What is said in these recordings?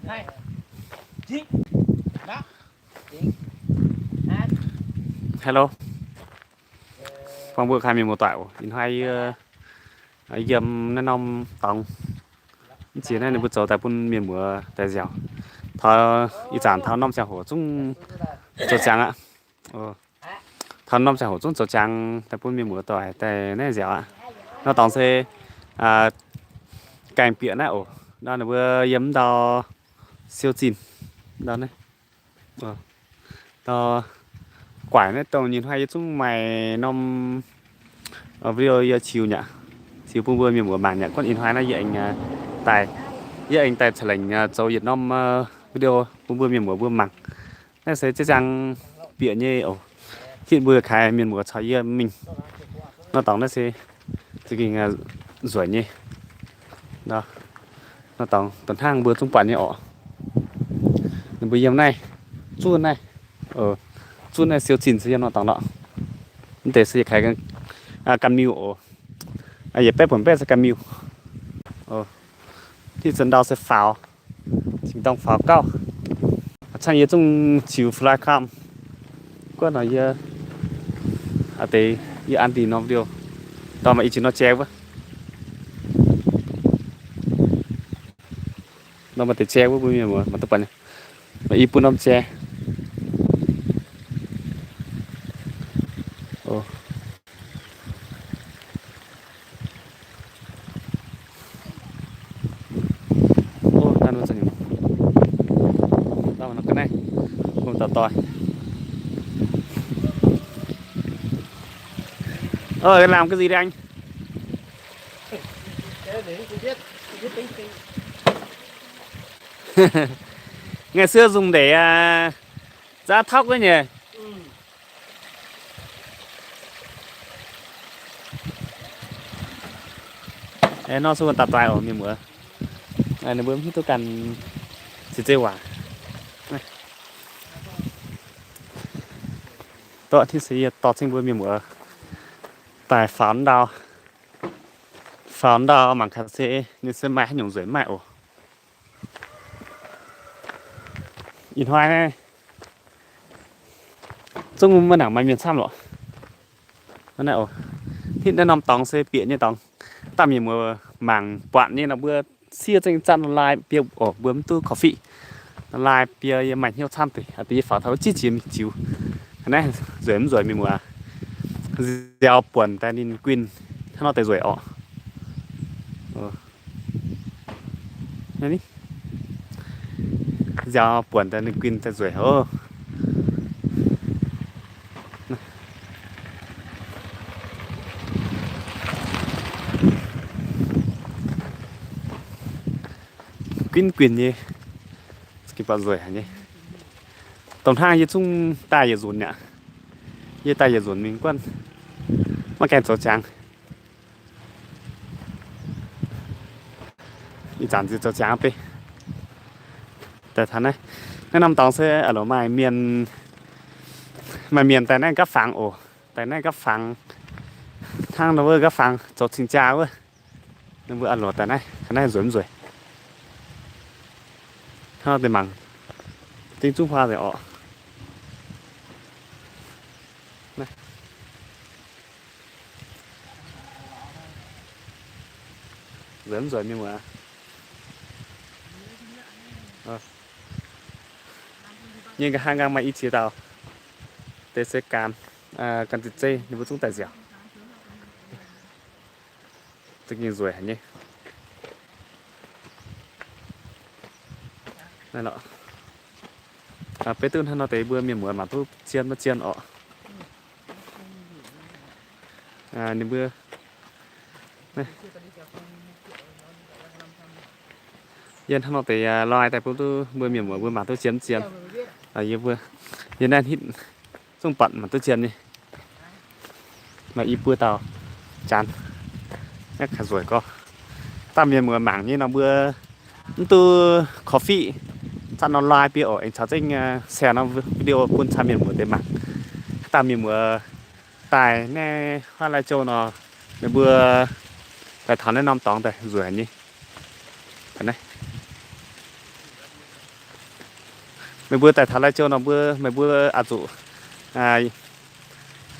Hai, chín, đó, chín, hai. Hello, phong bước 21 tuổi, in hai yếm nên ông tòng chỉ này bữa giờ tại bún miền mùa tại dẻo thọ ý giản thọ năm xe hổ chúng cho chàng ạ thọ năm xe hổ chúng cho chàng tại bún miền mùa tuổi tại này dẻo ạ nó tòng xe à cành biển này ổ đó là bữa yếm đo siêu chín đó này đo quả này tàu nhìn hay chúng mày năm ở video chiều nhỉ chiều bún bữa miền mùa mảng nhỉ con in hoài nó vậy anh tài với anh tài trở thành châu Việt Nam video bún bữa miền mùa bữa mảng nó sẽ chắc chắn biển như ổ hiện bữa khai miền mùa cho với mình nó tổng nó sẽ chỉ kinh rủi nhỉ đó nó tổng tuần thang bữa trung quản như ổ bữa hôm nay chuôn này chuôn này siêu chín siêu nó tổng đó để sẽ khai cái cam miu ổ giờ bé bẩn bé sẽ cam miu thì dân đào sẽ pháo chính tông pháo cao chẳng như trong chiều fly cam có nói giờ à thế giờ anti nó điều tao mà ý chỉ nó che quá nó mà thể che quá bây giờ mà tập này mà ý pun che ồ ô ta nó sao nhỉ tao mà nó cái này không tao tỏi làm cái gì đây anh ngày xưa dùng để ra thóc đấy nhỉ đấy, nó xuống tạt toài ở miền mưa này nó bướm hít tôi cần chỉ chơi quả tôi thì sẽ tọt sinh bướm miền mưa tại phán đào mảng khát sẽ như xe máy nhung dưới mẹ ồ in hoài này chung mà nặng mày miền Sam rồi nó này ồ thì nó nằm tòng xe biển như tòng tạm miền mùa mảng quặn như là bữa xia trên chăn lai bia ổ bướm tu coffee lai bia mảnh hiệu tham thì tí pháo thấu chi chìm chiếu này rồi miền mùa gieo buồn ta nên quên nó tới rồi ọ này đi gieo buồn ta nên quên ta rồi hơ quên gì cái bao rồi hả nhỉ tổng hai như chung tài giờ dồn nhỉ như tài giờ dồn mình quân mà kèm cho trang đi chẳng gì cho trang peแต่ท่านนะแนะนำตองเสื้ออร่อยมาเมียนแต่นั่นก็ฟังโอ้แต่นั่นก็ฟังทางเราเวอร์ก็ฟังจดสินจ้าเว้ยนั่นเวอร์อร่อยแต่นั่นขนาดสวยสวยถ้าแต่มังจริงจุ๊บพาแต่อ๋อนะสวยมีมั้ยnhưng cái hang ngang mà ít chia tàu để sẽ cam cần thịt dê nhưng với chúng ta dẻo tất nhiên rồi hả nhỉ này nọ bé tương nó tới bữa miền muộn mà tôi chiên ọ nên bữa này yên nó tới loài tại tôi bữa miền muộn bữa mà tôi chiên như vừa hiện nay hít xong bận mà tôi chiên đi mà ít bữa tàu chán nhắc cả rồi co ta miền mùa mảng như nó bữa tôi coffee chăn online bia ở anh cháu tranh xe nó video quân cha miền mùa để mảng ta miền mùa tài nè hoa lai châu nó bữa cái thằng nó năm tòng đây rồi nhỉ cái này mấy bữa tại Thái Lai Châu nó mấy bữa à dụ à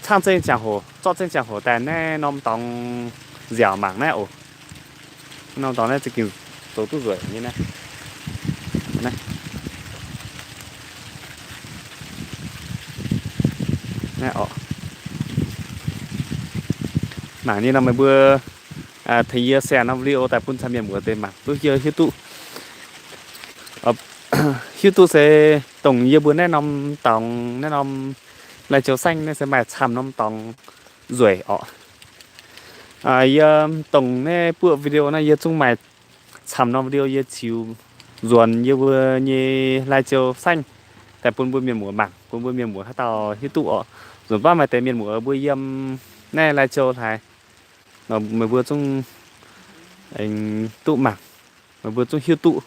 唱真讲火做真讲火但呢nó tòng dẻo mảng này ồ nó tòng này chỉ kiểu tổ tu rưỡi như này này này ồ mảng như là mấy bữa thấy xe nó video tại phun tham miền của tên mảng tôi chưa hiếu tụ hiếu tụ sẽ tổng nhiều bữa này nó tòng này nó lại chiều xanh nên sẽ mày chăm nó tòng rưỡi ồ tổng này bữa video này giờ chung mày chăm nó video giờ chiều ruồn như vừa như lai chiều xanh tại phun bữa miền mùa mảng phun bữa miền mùa hát tàu hiếu tụ rồi ba mày tại miền mùa bữa yếm này lai chiều thái nó mới vừa chung anh tụ mảng mới vừa chung hiếu tụ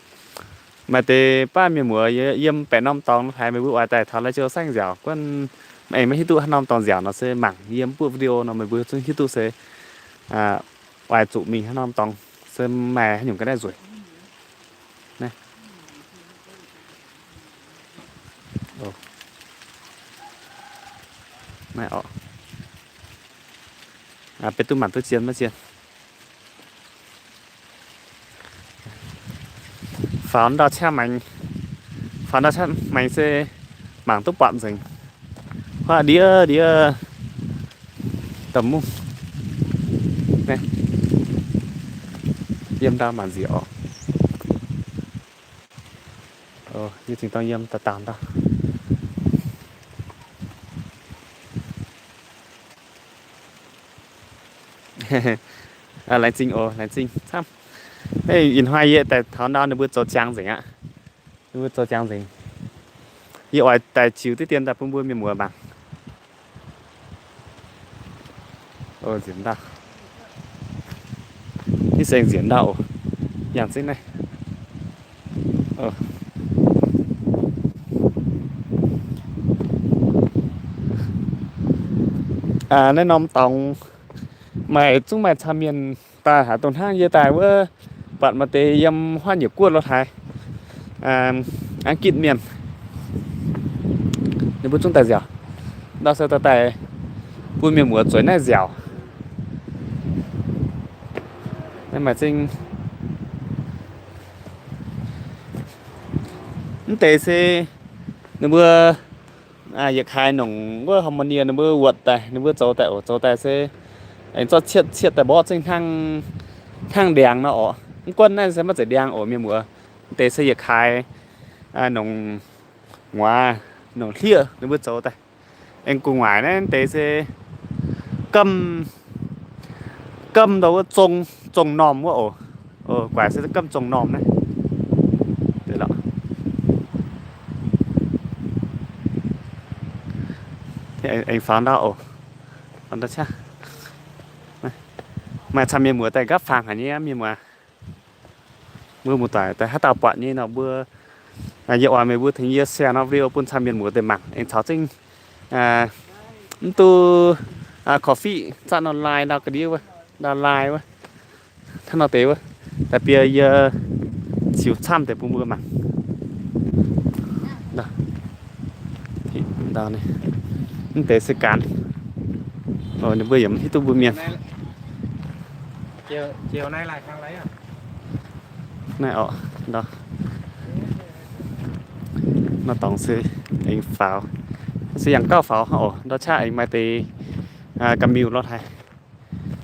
mà tê ba miền mùa yếm bẻ năm tòng thái mới vừa tại thảo lai chiều xanh dẻo quân mày mới hiếu tụ năm tòng dẻo nó sẽ mảng yếm bữa video nó mới vừa chung hiếu tụ sẽ vài tụ mình năm tòng sẽ mè những cái này rồi này này bên tụ mảng tụ chiến mà chiến phán đào cha mình sẽ mảng tụ bạn rồi hoa đĩa tầm mông này yếm đào mảng gì như chúng ta yếm ta tàn đó lại chinh tham đây in hoa vậy tại tháo đào nó bớt cho trang gì ạ bớt cho trang gì vậy ở tại chiếu tới tiền tại phong bướm miền mùa bằng diễn đạo đi xem diễn đạo dạng thế này nên nóm tòng mày chúng mày tham miền ta hả tồn hang như tài với bạn mà tê yếm hoa nhiều cuốn lo thái ăn kịt miền nếu bữa chúng ta dẻo đào sao ta tài buôn miền mùa chuối này dẻo nên mà chính tê xe nếu bữa việc hai nồng bữa harmonia nếu bữa vượt tài nếu bữa châu tài xe anh cho chiết tại bỏ trên thang đèn nó quân này sẽ mất giải đèn ở miền mùa tê xây việc hai nồng ngoa nồng thia nếu bữa châu tài anh cùng ngoài này tê sẽ câm đâu trồng nòm quá quả sẽ câm trồng nòm này đấy đó thì anh phán đó phán đó chắc mà chăm miền mùa tại gấp phẳng hả nhé miền mùa một tại hát tàu bạn như nào bữa dạo à mấy bữa thấy như xe nó video pun chăm miền mùa tại mặt anh cháu chính tu coffee chọn online nào cái điều đào online quá thân nào tế quá tại bây giờ chịu chăm tại pun mùa mặt đó thì đó này tế sẽ cán nó bây giờ thì tu bữa miền chiều nay lại sang lấy à này đó nó tổng sẽ anh pháo sẽ dạng cao pháo đó cha anh mai tì cầm miu nó thay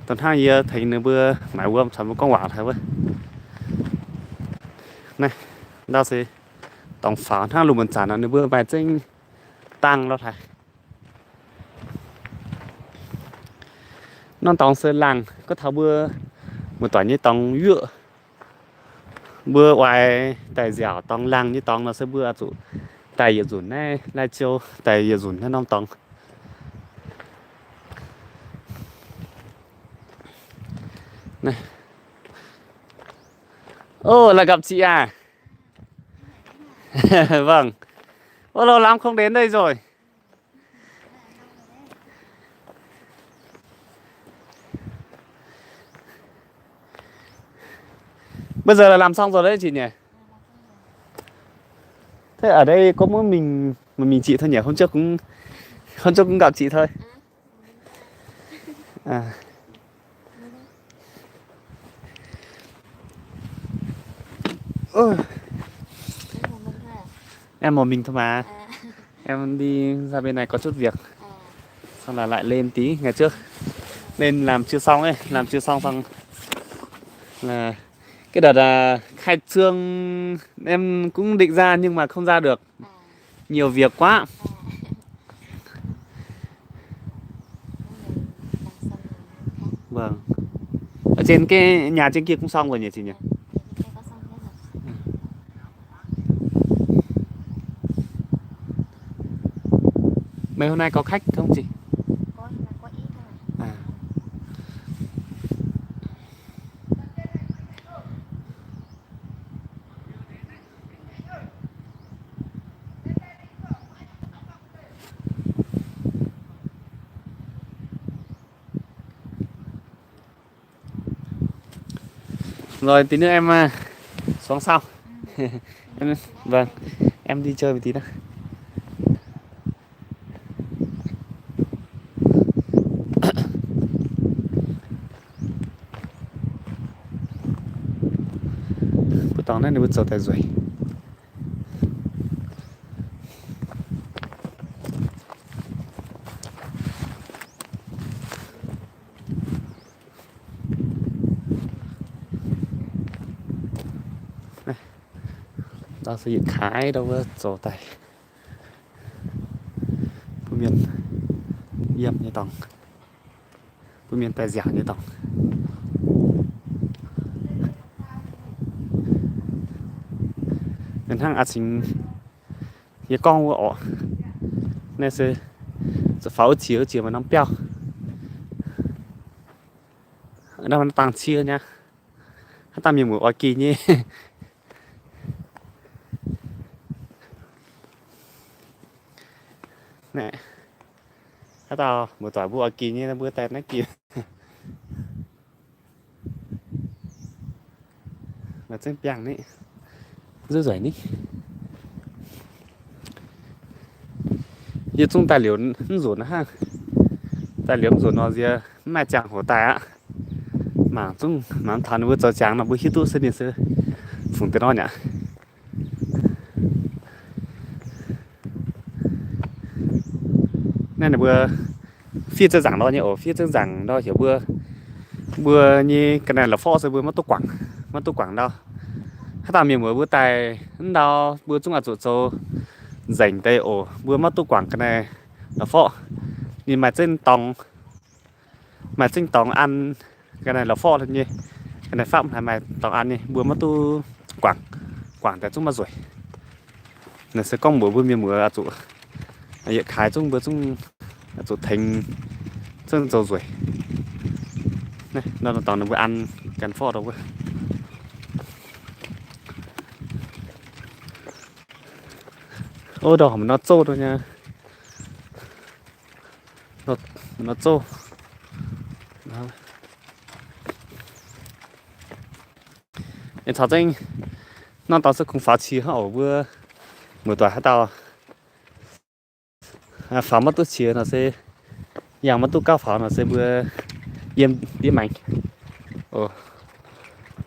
tuần hai giờ thấy nửa bữa mãi quên sản con quả thay với này đó sẽ tổng pháo hai lùm mình trả nó nửa bữa vài chân tăng nó thay nó tổng sẽ làng có tháo bữa một tòa như tòng nhựa bữa ngoài tại dẻo tòng làng như tòng nó sẽ bữa tụ tại giờ dùn này lai châu tại giờ dùn nó non tòng này là gặp chị à vâng lâu lắm không đến đây rồi bây giờ là làm xong rồi đấy chị nhỉ Thế ở đây có mỗi mình chị thôi nhỉ? Hôm trước cũng gặp chị thôi. À. Ôi, em một mình thôi mà. Em đi ra bên này có chút việc. Xong là lại lên tí ngày trước. Lên làm chưa xong ấy, làm chưa xong xong là cái đợt khai trương em cũng định ra nhưng mà không ra được. Nhiều việc quá. Vâng. Ở trên cái nhà trên kia cũng xong rồi nhỉ chị nhỉ? Mấy hôm nay có khách không chị? À. Rồi tí nữa em xuống sau. Vâng, em đi chơi một tí đã. Buổi này buổi chiều tại rồi. Đó sử dụng khái đâu có chỗ tại phụ miền yếm như tòng phụ miền tài giả như tòng nên hàng ăn chính ye con của họ nên sẽ pháo chiếu mà nóng béo ở đâu nó tăng chia nha ta miền một kỳ nhé. Nè tao một tỏi bùa kỳ như là bữa tết nó kia mà chân piang đấy rơi rưởi ní như chúng tài liệu rủ nó ha tài liệu rủ nó gì mà chẳng hổ tài á mà chúng mà thằng vừa cho chẳng nó vừa hít tu sinh đi sư phụng tên nó nhỉ nên là vừa phía chân giảng đó nhỉ ở phía chân giảng đó hiểu vừa như cái này là pho rồi vừa mất tu quảng đâu các ta miền vừa tài đâu vừa chúng là chỗ dành tay ổ vừa mất tu quảng cái này là pho nhìn mà trên tòng ăn cái này là pho thôi nhỉ cái này phạm hay mà tòng ăn nhỉ vừa mất tu quảng tại chúng mà rồi là sẽ có một bữa miền vừa à chỗ hiện khai chúng vừa chúng chỗ thành chân dầu rồi này nó là toàn là bữa ăn cần pho đâu cơ ôi đỏ mà nó trâu thôi nha nó trâu em thảo danh nó tao sẽ cùng phá chi họ vừa một tuổi hai tao phá mất tốt chia nó sẽ dạng mất tốt cao phá nó sẽ vừa yếm đi mạnh ồ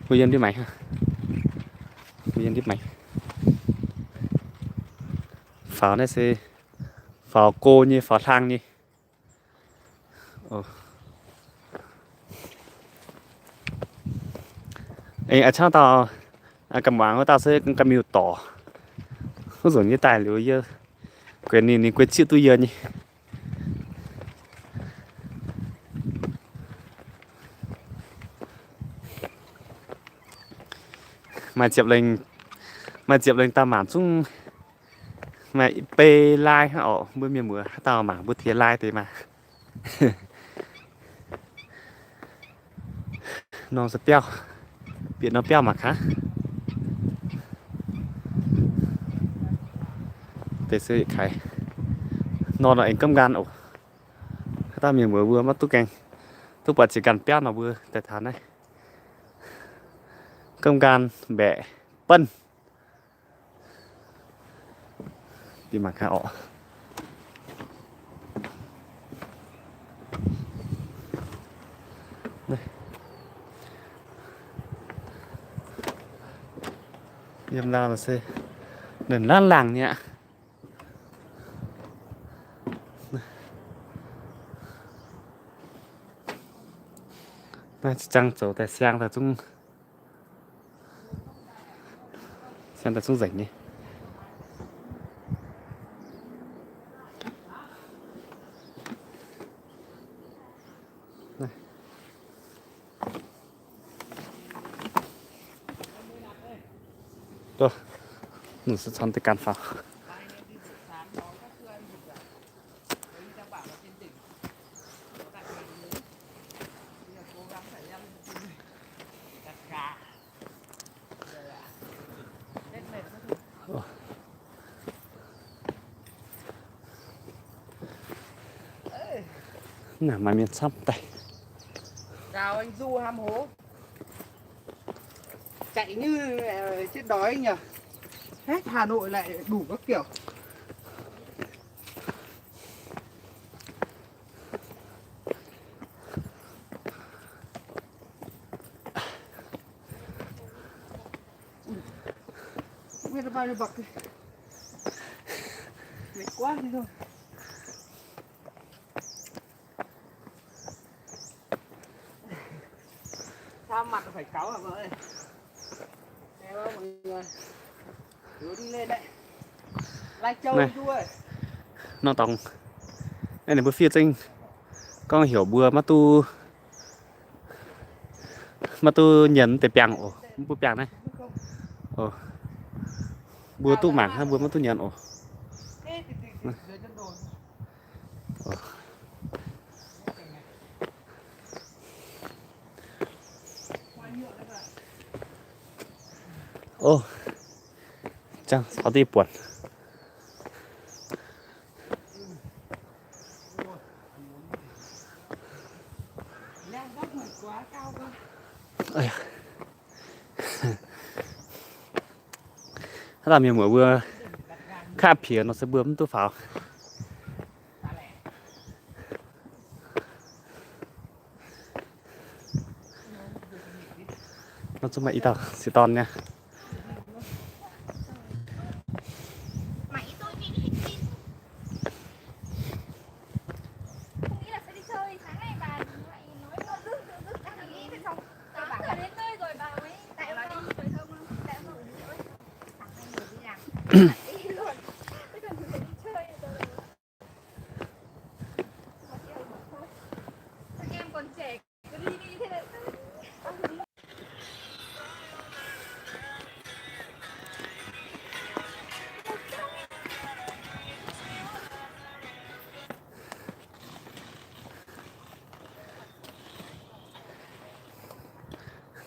vừa yếm đi mạnh ha vừa yếm đi mạnh phá này sẽ phá cô như phá thang như ồ ấy ở trong tao cầm bảng của tao sẽ cầm nhiều tỏ không giống như tài liệu giờ quyền này quyền chữ tôi giờ nhỉ mà chụp lên tao mảng chung mà p like họ bữa miền mùa tao mảng bữa thiệt like thì mà nó rất béo biển nó béo mà khá để sử dụng khai nó là anh cơm gan ổ tao miền mùa vừa mất tu canh tu bật chỉ cần béo nó vừa tại thán này cơm gan bẹ phân đi mà khao đây nhầm lao là xe đừng lan làng nhỉ chẳng chỗ tại sang là chúng xem là chúng rảnh nhỉ rồi mình sẽ chọn tới can phao nào mà miền sắp tay chào anh Du ham hố chạy như chết đói nhỉ hết Hà Nội lại đủ các kiểu không biết nó bao nhiêu bậc mệt quá đi thôi sao mặt phải cáu hả vợ ơi nghe không mọi người cứ đi lên đấy Lai Châu này. chú ơi nó tòng đây là bữa phía trên con hiểu bữa mà tu nhấn để bèng ổ bữa bèng này ồ bữa tu mảng hay bữa mà tu nhấn ổ ô chẳng sao đi buồn ơiถ้าเรามีหมูเบื่อข้าเพียนเราจะเบื่อมันตัวฝาเราจะมาอีต่อสิตอนเนี่ย Mày tôi nghĩ đi tin. Không nghĩ là sẽ đi chơi. Sáng nay bà lại nói con rước đang nghĩ thế xong. Tôi bảo là đến nơi rồi bà mới tại bà đi rồi không? Tại ông rồi ơi. Sáng nay người đi làm. Đi luôn. Bây giờ người đi chơi rồi. Mà kêu mà thôi. Các em còn trẻ cứ đi thế này.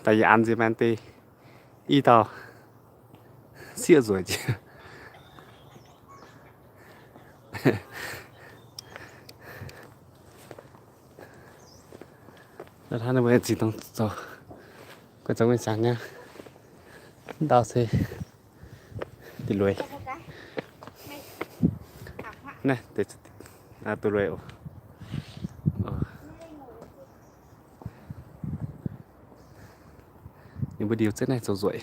tại vì ăn gì mà ăn tê y tao xịa rồi chứแล้วท่านเอาไว้จีต้องต่อก็จะไม่สั่งเนี่ยดาวเซติดรวย Cho một cái. Này. Thẳng hạng. นะเดี๋ยวตัวรวยโอ้ nhưng mà điều rất này sầu ruộng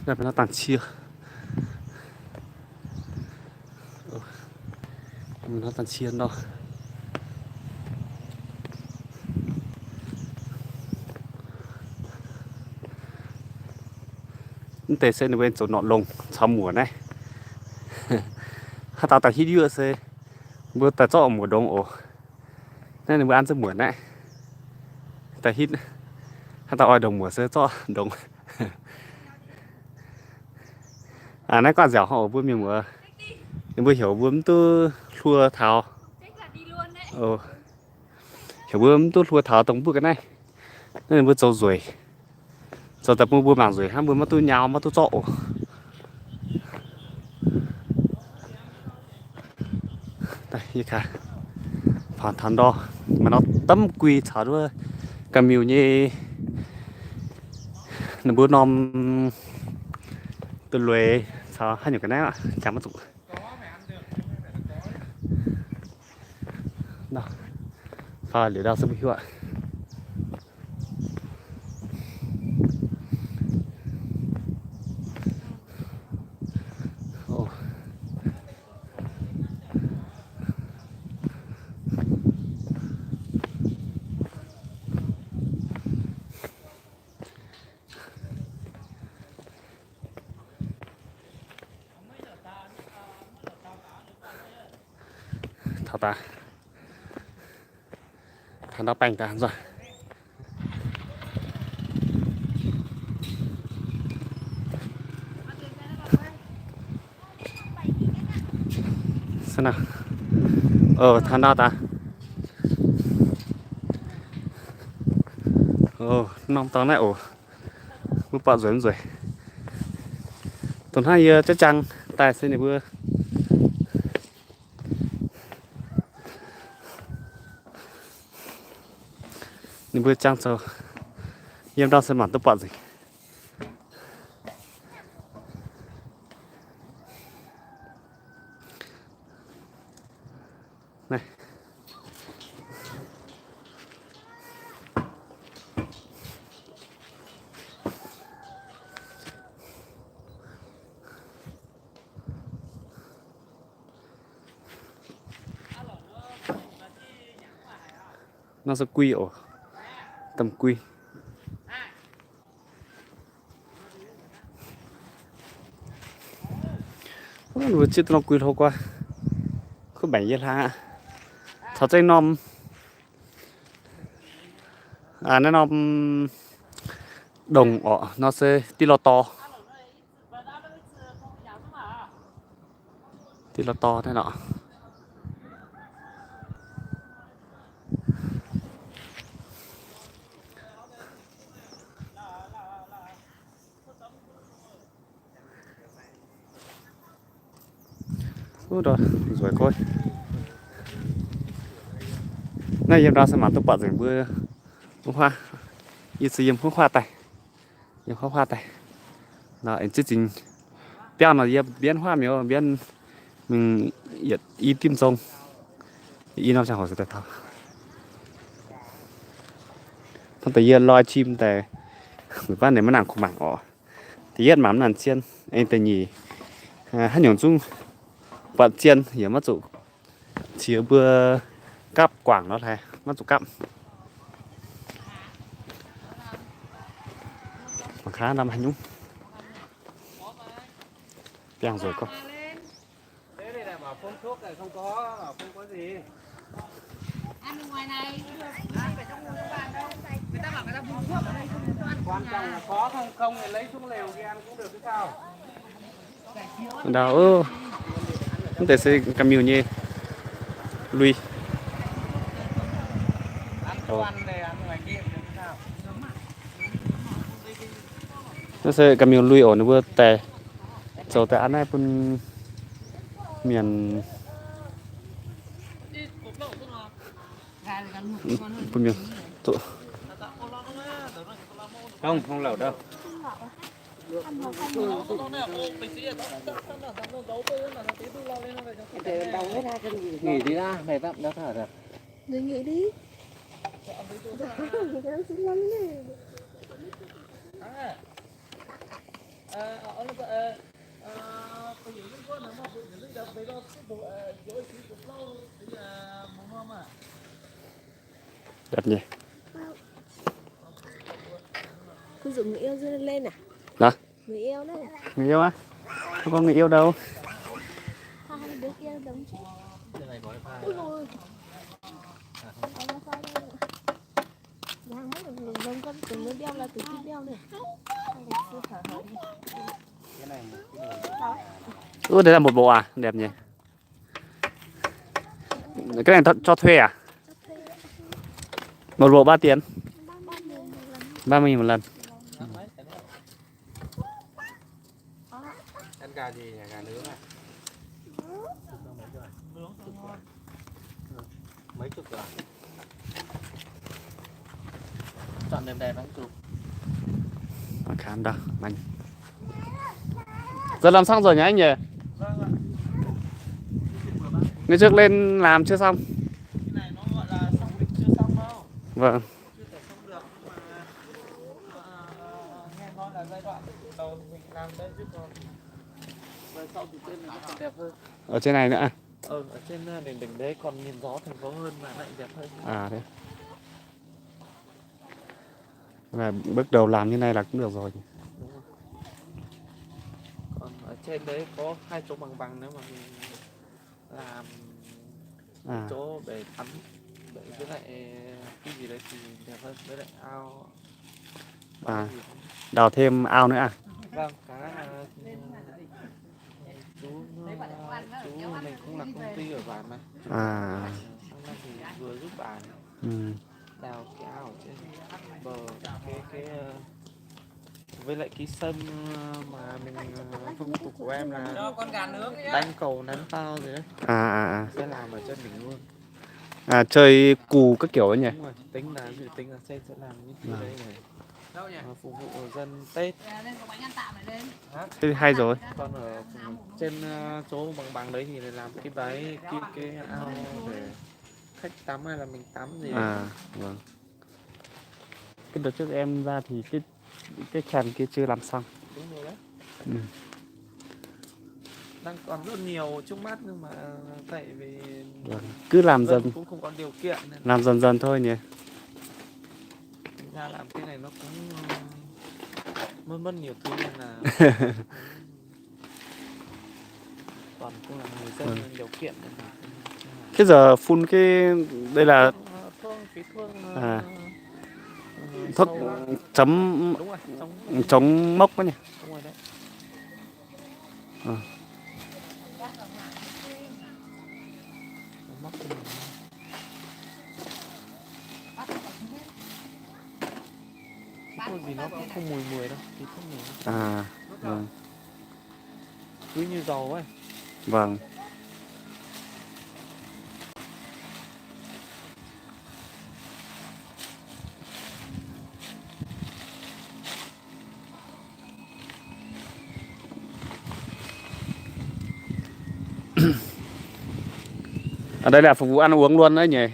đây phải nó tàn chia nó tàn chia đâu tê xe nó bên chỗ nọ lồng sau mùa này hắn tao hít dưa xe bữa ta cho mùa đông ổ nên là bữa ăn rất mùa này ta hít hắn tao ở đồng mùa xe cho đồng à nãy con dẻo họ bữa miếng mùa nhưng bữa hiểu bữa tôi thua tháo hiểu bữa tôi thua tháo tổng bữa cái này nên là bữa trâu rồi giờ tập mua bữa mảng rồi hai bữa mà tôi nhào mà tôi chọ đây như cả phản thán đo mà nó tấm quy thảo đua cầm nhiều như nó bữa nom từ lùi sao hay nhiều cái này ạ chẳng mất dụng nào pha lửa đào sâm hiệu ạ thảo ta thằng nó bành ta rồi xem nào thằng nào ta nông tao này bữa bạo rồi rồi tuần hai chắc chắn tài xế này bữa này bữa chăng sao em đang xem màn tập bạo gì này nó sẽ quy tầm quy vừa chết nó quy thôi qua có 7 giờ ha thật ra nom nó nom đồng nó sẽ tí lo to thế nọ rồi coi này em ra xem màn tập bạc rồi bữa hoa như sử dụng hoa tay em hoa tay là em chỉ chính béo là em biến hoa miếu biến mình y tim sông y nó chẳng hỏi sự thật thao thằng tự nhiên loài chimแต่ngườiบ้านเนี่ยมันหนังของหมังthì yên mắm nàn chiên anh tự nhỉ hát nhổn chung bạn chiên hiểu mất dụ chỉ bữa cắp quảng nó này mất dụ cắp mà khá năm hành nhúng bèn rồi con thế này là bảo phun thuốc này không có gì ăn ngoài này phải trong người bạn đâu người ta bảo người ta phun thuốc ở đây không cho ăn quan trọng là có không thì lấy xuống lều kia ăn cũng được chứ sao đào không thể xây cầm nhiều nhé lui ăn này ăn ngoài kia được chứ sao nó sẽ cầm nhiều lui ổn nó vừa tè dầu tè ăn này pun miền pun miền tụ không lẩu đâu nghỉ đi ra mày bắt đỡ thở được người nghỉ đi đẹp nhỉ cứ dùng người yêu dưa lên à đó người yêu đấy người yêu á không có người yêu đâu hai đứa kia đóng chứ ôi rồi vâng con từ mới đeo là từ khi đeo này đấy là một bộ à đẹp nhỉ cái này cho thuê à một bộ 3 tiền 30.000 một lần ăn gà gì gà nướng à mấy chục rồi. Chọn đẹp đẹp anh chụp. Ở khám đó anh. Giờ làm xong rồi nhá anh nhỉ? Vâng ạ. Ngày trước lên làm chưa xong? Cái này nó gọi là xong định chưa xong đâu. Vâng. Chưa thể xong được nhưng mà nghe nói là giai đoạn đầu mình làm đây chứ còn về sau thì trên này nó còn đẹp hơn. Ở trên này nữa à? Ở trên nền đỉnh đấy còn nhìn gió thành phố hơn mà lại đẹp hơn. À thế. Là bước đầu làm như này là cũng được rồi. Đúng rồi. Còn ở trên đấy có 2 chỗ bằng bằng nếu mà mình làm À. chỗ để tắm để với lại cái gì đấy thì đẹp hơn, với lại ao. À. Đào thêm ao nữa à? Vâng, chú mình cũng là công ty ở bản mà. À. Xong rồi thì vừa giúp bản Ừ. đào cái ao ở trên bờ cái với lại cái sân mà mình phong tục của em là đánh cầu ném phao gì đấy À. sẽ làm ở trên đỉnh luôn. À chơi cù các kiểu ấy nhỉ? Đúng rồi, tính là sẽ làm những cái đấy này phục vụ dân Tết. Thế thì hay rồi. Còn ở trên chỗ bằng bằng đấy thì làm cái váy cái ao để khách tắm hay là mình tắm gì đấy. À vâng. Cái đợt trước em ra thì cái tràn kia chưa làm xong. Đúng rồi đấy. Ừ. Đang còn rất nhiều trước mắt nhưng mà tại vì Vâng. Cứ làm dần, cũng không có điều kiện nên làm dần dần thôi nhỉ. ra làm cái này nó cũng mất nhiều thứ nên là còn cũng là người dân nên điều kiện nên là Cái giờ phun cái đây là thương à, thuốc chấm đúng rồi, chống mốc đó nhỉ. đúng rồi đấy. À. Móc thuốc gì nó cũng không mùi đâu, thì thuốc mùi. À vâng. Cứ như dầu ấy. Vâng. Ở đây là phục vụ ăn uống luôn đấy nhỉ.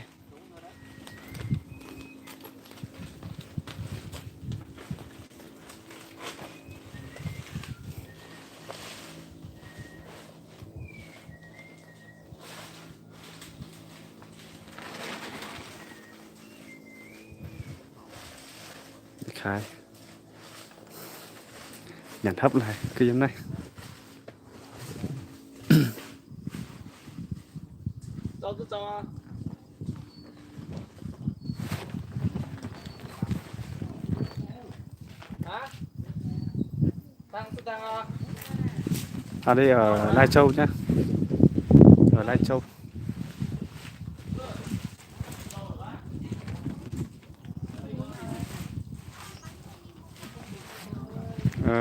Khai nhận hấp lại cái giống này. Cho hả? Tăng Ở đây ở Lai Châu nhá. Ở Lai Châu.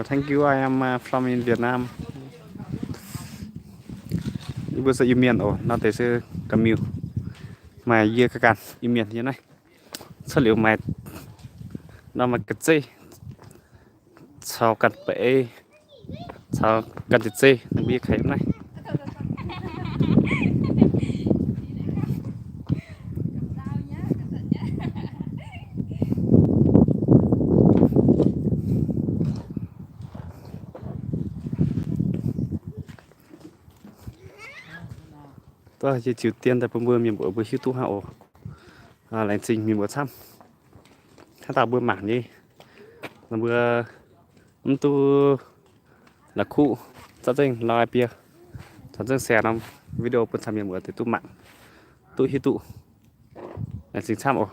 Thank you, I am from in Vietnam. Ibu sa imian oh, nó tới sư Camille. Mày dưa cái cạn imian như này. Sao liệu mày nó mà cái gì? Sao cắt bể? Sao cắt gì? Nó biết cái này. Tôi chỉ Triều Tiên tại bữa mình bữa hiếu tu hậu lành sinh mình bữa xămถ้า tao bữa mảng đi là bữa tu là khu rất dinh lo ai bia thật dinh xe năm video bữa xăm mình bữa thì tu mạng tu hiếu tu lành sinh xăm ồ